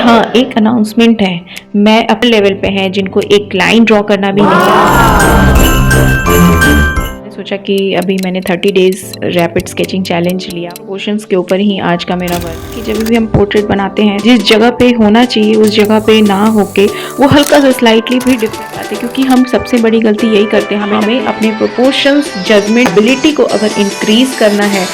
हाँ, एक अनाउंसमेंट है। मैं अपने लेवल पे है जिनको एक लाइन ड्रॉ करना भी नहीं आता। मैंने सोचा कि अभी मैंने 30 डेज़ रैपिड स्केचिंग चैलेंज लिया। क्वेश्चंस के ऊपर ही आज का मेरा वर्क कि जब भी हम पोर्ट्रेट बनाते हैं, जिस जगह पे होना चाहिए उस जगह पे ना होके वो हल्का सा स्लाइटली भी डिफरेंट आते, क्योंकि हम सबसे बड़ी गलती यही करते हैं। हमें अपने प्रोपोर्शंस, जजमेंट, एबिलिटी को अगर इंक्रीज करना है।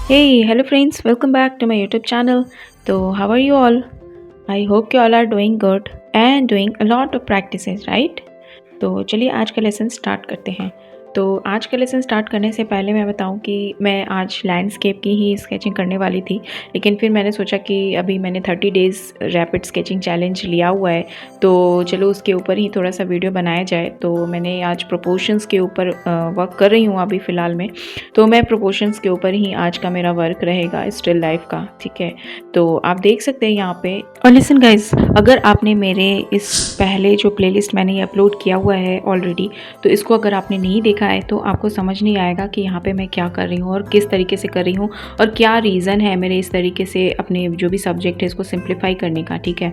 Hey, hello friends, welcome back to my YouTube channel. So, how are you all? I hope you all are doing good and doing a lot of practices, right? तो चलिए आज का lesson start करते हैं। तो आज का लेसन स्टार्ट करने से पहले मैं बताऊं कि मैं आज लैंडस्केप की ही स्केचिंग करने वाली थी, लेकिन फिर मैंने सोचा कि अभी मैंने 30 डेज़ रैपिड स्केचिंग चैलेंज लिया हुआ है, तो चलो उसके ऊपर ही थोड़ा सा वीडियो बनाया जाए। तो मैंने आज प्रोपोर्शंस के ऊपर वर्क कर रही हूँ अभी फ़िलहाल में। तो मैं प्रोपोर्शंस के ऊपर ही आज का मेरा वर्क रहेगा, स्टिल लाइफ का, ठीक है। तो आप देख सकते हैं यहाँ पे। और लिसन गाइज, अगर आपने मेरे इस पहले जो प्लेलिस्ट मैंने ये अपलोड किया हुआ है ऑलरेडी, तो इसको अगर आपने नहीं देखा है तो आपको समझ नहीं आएगा कि यहाँ पे मैं क्या कर रही हूँ और किस तरीके से कर रही हूँ और क्या रीज़न है मेरे इस तरीके से अपने जो भी सब्जेक्ट है इसको सिंप्लीफाई करने का, ठीक है।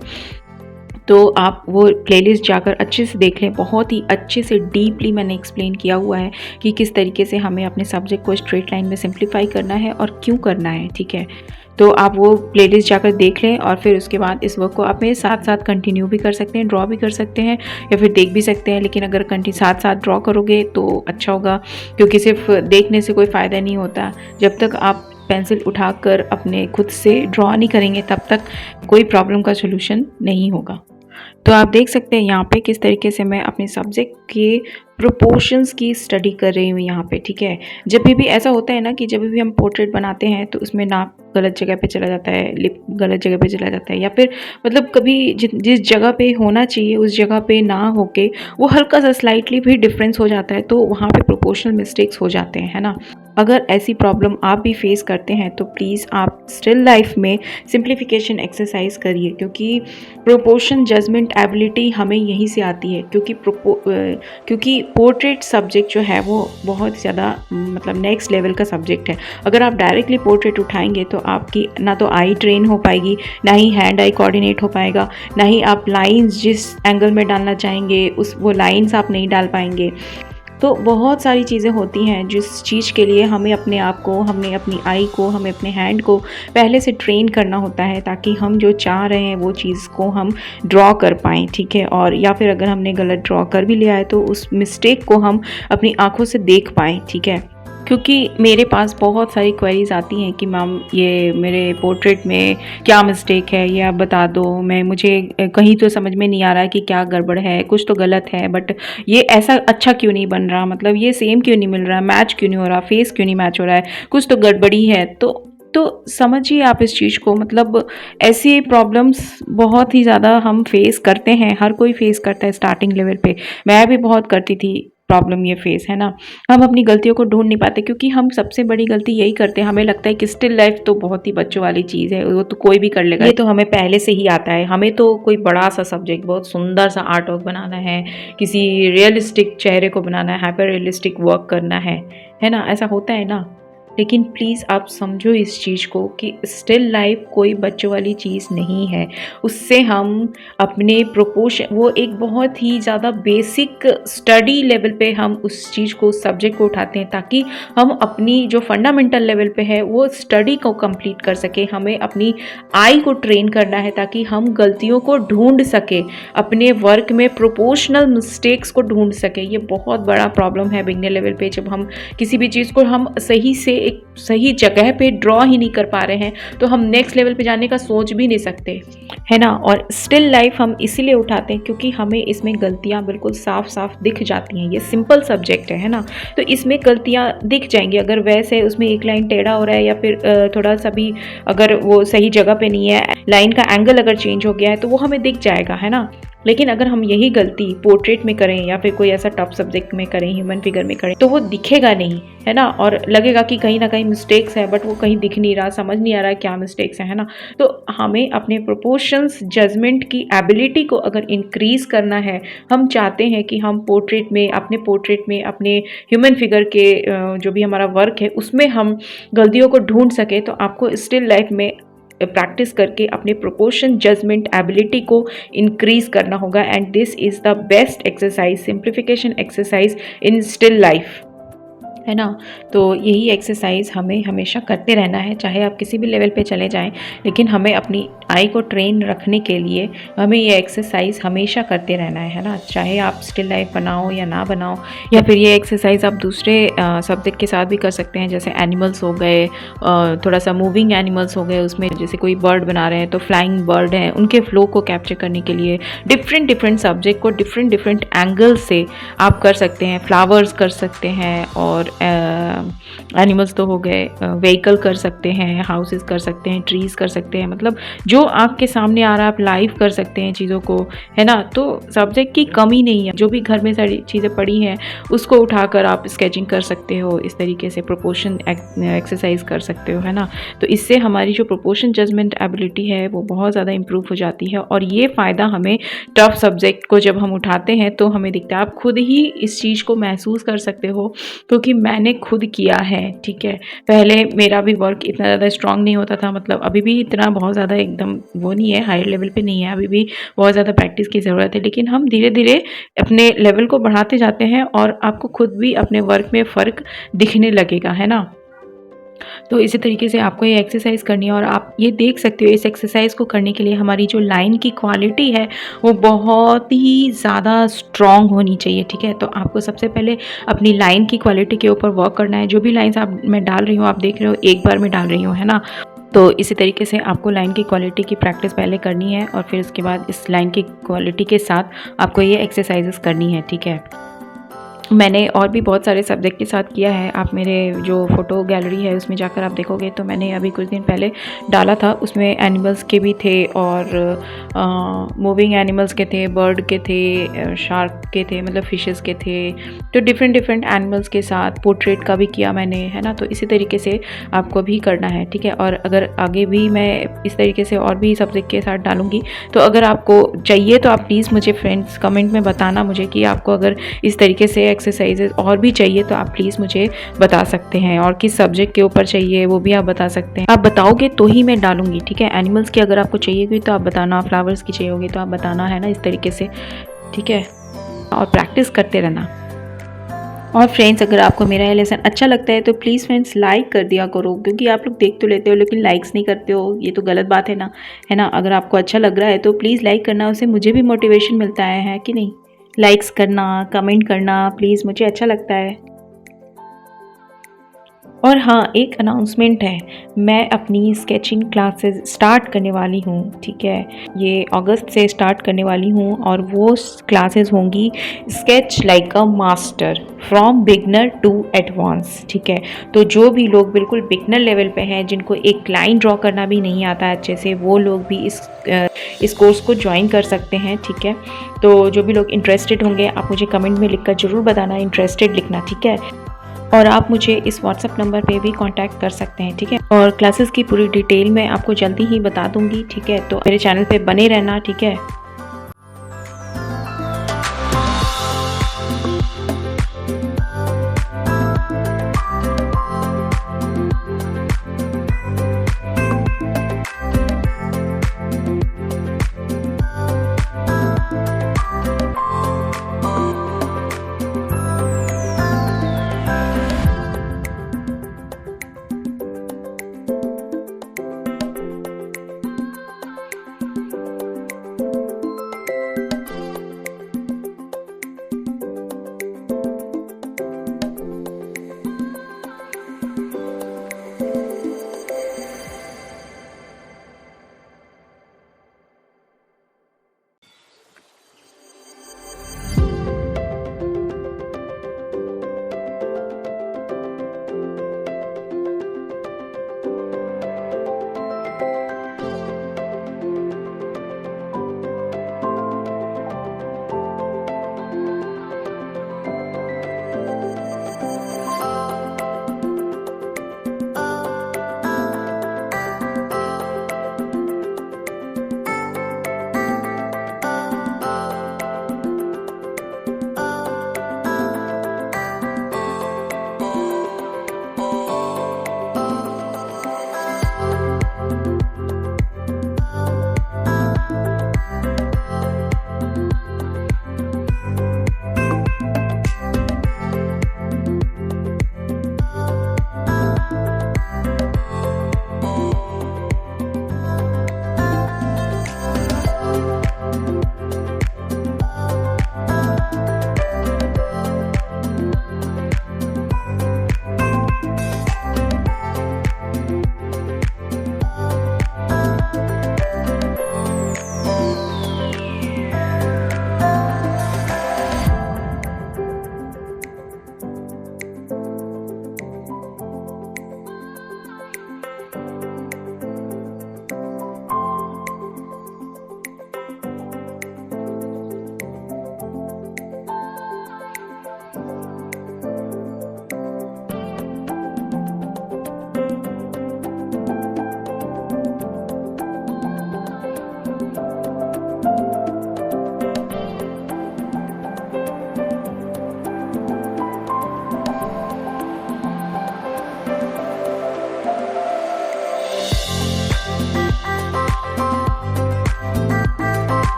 तो आप वो प्लेलिस्ट जाकर अच्छे से देख लें। बहुत ही अच्छे से डीपली मैंने एक्सप्लेन किया हुआ है कि किस तरीके से हमें अपने सब्जेक्ट को स्ट्रेट लाइन में सिंप्लीफाई करना है और क्यों करना है, ठीक है। तो आप वो प्लेलिस्ट जाकर देख लें और फिर उसके बाद इस वर्क को आप मेरे साथ साथ कंटिन्यू भी कर सकते हैं, ड्रॉ भी कर सकते हैं या फिर देख भी सकते हैं। लेकिन अगर साथ साथ ड्रॉ करोगे तो अच्छा होगा, क्योंकि सिर्फ देखने से कोई फ़ायदा नहीं होता। जब तक आप पेंसिल उठाकर अपने खुद से ड्रॉ नहीं करेंगे तब तक कोई प्रॉब्लम का सोल्यूशन नहीं होगा। तो आप देख सकते हैं यहाँ पे किस तरीके से मैं अपने सब्जेक्ट के प्रोपोर्शंस की स्टडी कर रही हूँ यहाँ पे, ठीक है। जब भी ऐसा होता है ना कि जब भी हम पोर्ट्रेट बनाते हैं तो उसमें नाक गलत जगह पे चला जाता है, लिप गलत जगह पे चला जाता है, या फिर मतलब कभी जिस जगह पे होना चाहिए उस जगह पे ना होके वो हल्का सा स्लाइटली भी डिफरेंस हो जाता है, तो वहाँ पे प्रोपोर्शनल मिस्टेक्स हो जाते हैं, है ना। अगर ऐसी प्रॉब्लम आप भी फेस करते हैं तो प्लीज़ आप स्टिल लाइफ में सिंप्लीफिकेशन एक्सरसाइज करिए, क्योंकि प्रोपोर्शन, जजमेंट, एबिलिटी हमें यहीं से आती है। क्योंकि पोर्ट्रेट सब्जेक्ट जो है वो बहुत ज़्यादा मतलब नेक्स्ट लेवल का सब्जेक्ट है। अगर आप डायरेक्टली पोर्ट्रेट उठाएंगे तो आपकी ना तो आई ट्रेन हो पाएगी, ना ही हैंड आई कोऑर्डिनेट हो पाएगा, ना ही आप लाइंस जिस एंगल में डालना चाहेंगे वो लाइंस आप नहीं डाल पाएंगे। तो बहुत सारी चीज़ें होती हैं जिस चीज़ के लिए हमें अपने आप को, हमें अपनी आई को, हमें अपने हैंड को पहले से ट्रेन करना होता है, ताकि हम जो चाह रहे हैं वो चीज़ को हम ड्रॉ कर पाएँ, ठीक है। और या फिर अगर हमने गलत ड्रॉ कर भी लिया है तो उस मिस्टेक को हम अपनी आंखों से देख पाएँ, ठीक है। क्योंकि मेरे पास बहुत सारी क्वेरीज आती हैं कि मैम ये मेरे पोर्ट्रेट में क्या मिस्टेक है, ये आप बता दो। मुझे कहीं तो समझ में नहीं आ रहा है कि क्या गड़बड़ है, कुछ तो गलत है, बट ये ऐसा अच्छा क्यों नहीं बन रहा, मतलब ये सेम क्यों नहीं मिल रहा, मैच क्यों नहीं हो रहा, फेस क्यों नहीं मैच हो रहा है, कुछ तो गड़बड़ी है। तो समझिए आप इस चीज़ को, मतलब ऐसी प्रॉब्लम्स बहुत ही ज़्यादा हम फेस करते हैं, हर कोई फेस करता है स्टार्टिंग लेवल पे। मैं भी बहुत करती थी प्रॉब्लम ये फेस, है ना। हम अपनी गलतियों को ढूंढ नहीं पाते, क्योंकि हम सबसे बड़ी गलती यही करते हैं, हमें लगता है कि स्टिल लाइफ तो बहुत ही बच्चों वाली चीज़ है, वो तो कोई भी कर लेगा, ये तो हमें पहले से ही आता है। हमें तो कोई बड़ा सा सब्जेक्ट, बहुत सुंदर सा आर्ट वर्क बनाना है, किसी रियलिस्टिक चेहरे को बनाना है, हाइपर रियलिस्टिक वर्क करना है ना, ऐसा होता है ना। लेकिन प्लीज़ आप समझो इस चीज़ को कि स्टिल लाइफ कोई बच्चों वाली चीज़ नहीं है। उससे हम अपने प्रोपोर्शन, वो एक बहुत ही ज़्यादा बेसिक स्टडी लेवल पे हम उस चीज़ को, सब्जेक्ट को उठाते हैं, ताकि हम अपनी जो फंडामेंटल लेवल पे है वो स्टडी को कंप्लीट कर सके। हमें अपनी आई को ट्रेन करना है ताकि हम गलतियों को ढूंढ सके, अपने वर्क में प्रोपोर्शनल मिस्टेक्स को ढूंढ सके। ये बहुत बड़ा प्रॉब्लम है बिगनर लेवल पे, जब हम किसी भी चीज़ को हम सही से एक सही जगह पे ड्रॉ ही नहीं कर पा रहे हैं तो हम नेक्स्ट लेवल पे जाने का सोच भी नहीं सकते, है ना। और स्टिल लाइफ हम इसीलिए उठाते हैं क्योंकि हमें इसमें गलतियां बिल्कुल साफ साफ दिख जाती हैं। ये सिंपल सब्जेक्ट है ना, तो इसमें गलतियां दिख जाएंगी। अगर वैसे उसमें एक लाइन टेढ़ा हो रहा है या फिर थोड़ा सा भी अगर वो सही जगह पे नहीं है, लाइन का एंगल अगर चेंज हो गया है तो वो हमें दिख जाएगा, है ना। लेकिन अगर हम यही गलती पोर्ट्रेट में करें या फिर कोई ऐसा टफ सब्जेक्ट में करें, ह्यूमन फिगर में करें, तो वो दिखेगा नहीं, है ना, और लगेगा कि कहीं ना कहीं मिस्टेक्स है, बट वो कहीं दिख नहीं रहा, समझ नहीं आ रहा क्या मिस्टेक्स है ना। तो हमें अपने प्रोपोर्शंस, जजमेंट की एबिलिटी को अगर इंक्रीज करना है, हम चाहते हैं कि हम पोर्ट्रेट में अपने ह्यूमन फिगर के जो भी हमारा वर्क है उसमें हम गलतियों को ढूंढ सके, तो आपको स्टिल लाइफ में प्रैक्टिस करके अपने प्रोपोर्शन, जजमेंट, एबिलिटी को इंक्रीज करना होगा। And this is the best exercise, simplification exercise in still life, है ना। तो यही एक्सरसाइज हमें हमेशा करते रहना है, चाहे आप किसी भी लेवल पे चले जाएं, लेकिन हमें अपनी आई को ट्रेन रखने के लिए हमें ये एक्सरसाइज हमेशा करते रहना है ना। चाहे आप स्टिल लाइफ बनाओ या ना बनाओ, या फिर ये एक्सरसाइज आप दूसरे सब्जेक्ट के साथ भी कर सकते हैं, जैसे एनिमल्स हो गए, थोड़ा सा मूविंग एनिमल्स हो गए, उसमें जैसे कोई बर्ड बना रहे हैं तो फ्लाइंग बर्ड है, उनके फ्लो को कैप्चर करने के लिए डिफरेंट सब्जेक्ट को डिफरेंट एंगल से आप कर सकते हैं। फ्लावर्स कर सकते हैं, और एनिमल्स तो हो गए, व्हीकल कर सकते हैं, हाउसेस कर सकते हैं, ट्रीज कर सकते हैं, मतलब जो आपके सामने आ रहा है आप लाइव कर सकते हैं चीज़ों को, है ना। तो सब्जेक्ट की कमी नहीं है, जो भी घर में सारी चीज़ें पड़ी हैं उसको उठाकर आप स्केचिंग कर सकते हो, इस तरीके से प्रोपोर्शन एक्सरसाइज कर सकते हो, है ना। तो इससे हमारी जो प्रोपोर्शन जजमेंट एबिलिटी है वो बहुत ज़्यादा इंप्रूव हो जाती है, और ये फ़ायदा हमें टफ सब्जेक्ट को जब हम उठाते हैं तो हमें दिखता है। आप खुद ही इस चीज़ को महसूस कर सकते हो, क्योंकि मैंने खुद किया है, ठीक है। पहले मेरा भी वर्क इतना ज़्यादा स्ट्रांग नहीं होता था, मतलब अभी भी इतना बहुत ज़्यादा एकदम वो नहीं है, हाई लेवल पे नहीं है, अभी भी बहुत ज़्यादा प्रैक्टिस की ज़रूरत है, लेकिन हम धीरे धीरे अपने लेवल को बढ़ाते जाते हैं और आपको खुद भी अपने वर्क में फ़र्क दिखने लगेगा, है ना। तो इसी तरीके से आपको ये एक्सरसाइज करनी है, और आप ये देख सकते हो इस एक्सरसाइज को करने के लिए हमारी जो लाइन की क्वालिटी है वो बहुत ही ज़्यादा स्ट्रॉन्ग होनी चाहिए, ठीक है। तो आपको सबसे पहले अपनी लाइन की क्वालिटी के ऊपर वर्क करना है। जो भी लाइन्स आप मैं डाल रही हूँ, आप देख रहे हो एक बार में डाल रही हूँ, है ना। तो इसी तरीके से आपको लाइन की क्वालिटी की प्रैक्टिस पहले करनी है, और फिर उसके बाद इस लाइन की क्वालिटी के साथ आपको ये एक्सरसाइजेस करनी है, ठीक है। मैंने और भी बहुत सारे सब्जेक्ट के साथ किया है। आप मेरे जो फ़ोटो गैलरी है उसमें जाकर आप देखोगे तो मैंने अभी कुछ दिन पहले डाला था, उसमें एनिमल्स के भी थे, और मूविंग एनिमल्स के थे, बर्ड के थे, शार्क के थे, मतलब फिशेस के थे। तो डिफरेंट एनिमल्स के साथ पोर्ट्रेट का भी किया मैंने, है ना। तो इसी तरीके से आपको भी करना है, ठीक है। और अगर आगे भी मैं इस तरीके से और भी सब्जेक्ट के साथ डालूँगी, तो अगर आपको चाहिए तो आप प्लीज़ मुझे फ्रेंड्स कमेंट में बताना मुझे कि आपको अगर इस तरीके से एक्सरसाइजेज और भी चाहिए तो आप प्लीज़ मुझे बता सकते हैं, और किस सब्जेक्ट के ऊपर चाहिए वो भी आप बता सकते हैं। आप बताओगे तो ही मैं डालूंगी, ठीक है। एनिमल्स की अगर आपको चाहिए तो आप बताना, फ्लावर्स की चाहिए होगी तो आप बताना, है ना, इस तरीके से, ठीक है। और प्रैक्टिस करते रहना। और फ्रेंड्स, अगर आपको मेरा ये लेसन अच्छा लगता है तो प्लीज़ फ्रेंड्स लाइक कर दिया करो, क्योंकि आप लोग देख तो लेते हो लेकिन लाइक्स नहीं करते हो, ये तो गलत बात है ना, है ना। अगर आपको अच्छा लग रहा है तो प्लीज़ लाइक करना, उससे मुझे भी मोटिवेशन मिलता है कि नहीं। लाइक्स करना, कमेंट करना प्लीज़, मुझे अच्छा लगता है। और हाँ, एक अनाउंसमेंट है, मैं अपनी स्केचिंग क्लासेस स्टार्ट करने वाली हूँ, ठीक है। ये अगस्त से स्टार्ट करने वाली हूँ, और वो क्लासेस होंगी sketch like a master from beginner to advance, ठीक है। तो जो भी लोग बिल्कुल बिगनर लेवल पे हैं, जिनको एक लाइन ड्रॉ करना भी नहीं आता है अच्छे से, वो लोग भी इस कोर्स को ज्वाइन कर सकते हैं, ठीक है। तो जो भी लोग इंटरेस्टेड होंगे आप मुझे कमेंट में लिखकर ज़रूर बताना, इंटरेस्टेड लिखना, ठीक है। और आप मुझे इस व्हाट्सएप नंबर पे भी कांटेक्ट कर सकते हैं, ठीक है। और क्लासेस की पूरी डिटेल मैं आपको जल्दी ही बता दूंगी, ठीक है। तो मेरे चैनल पे बने रहना, ठीक है।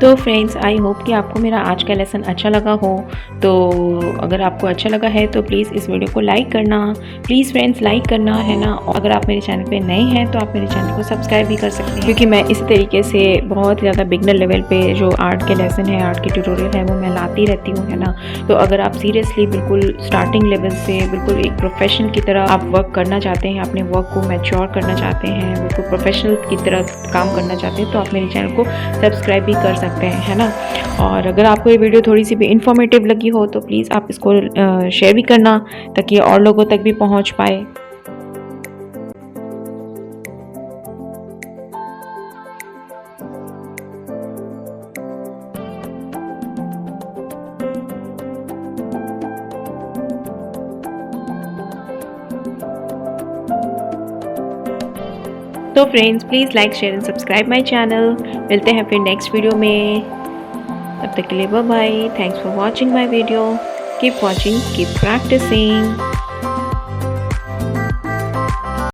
तो फ्रेंड्स आई होप कि आपको मेरा आज का लेसन अच्छा लगा हो। तो अगर आपको अच्छा लगा है तो प्लीज़ इस वीडियो को लाइक करना, प्लीज़ फ्रेंड्स लाइक करना है ना। और अगर आप मेरे चैनल पे नए हैं तो आप मेरे चैनल को सब्सक्राइब भी कर सकते हैं, क्योंकि मैं इसी तरीके से बहुत ज़्यादा बिगनर लेवल पे जो आर्ट के लेसन है, आर्ट के ट्यूटोरियल है, वो मैं लाती रहती हूँ, है ना। तो अगर आप सीरियसली बिल्कुल स्टार्टिंग लेवल से बिल्कुल एक प्रोफेशनल की तरह आप वर्क करना चाहते हैं, अपने वर्क को मैच्योर करना चाहते हैं, बिल्कुल प्रोफेशनल की तरह काम करना चाहते हैं, तो आप मेरे चैनल को सब्सक्राइब भी कर सकते हैं, है ना। और अगर आपको ये वीडियो थोड़ी सी भी इन्फॉर्मेटिव लगी हो तो प्लीज़ आप इसको शेयर भी करना, ताकि और लोगों तक भी पहुंच पाए। तो friends please like share and subscribe my channel. मिलते हैं फिर नेक्स्ट वीडियो में, तब तक के लिए bye bye. Thanks for watching my video. Keep watching, keep practising.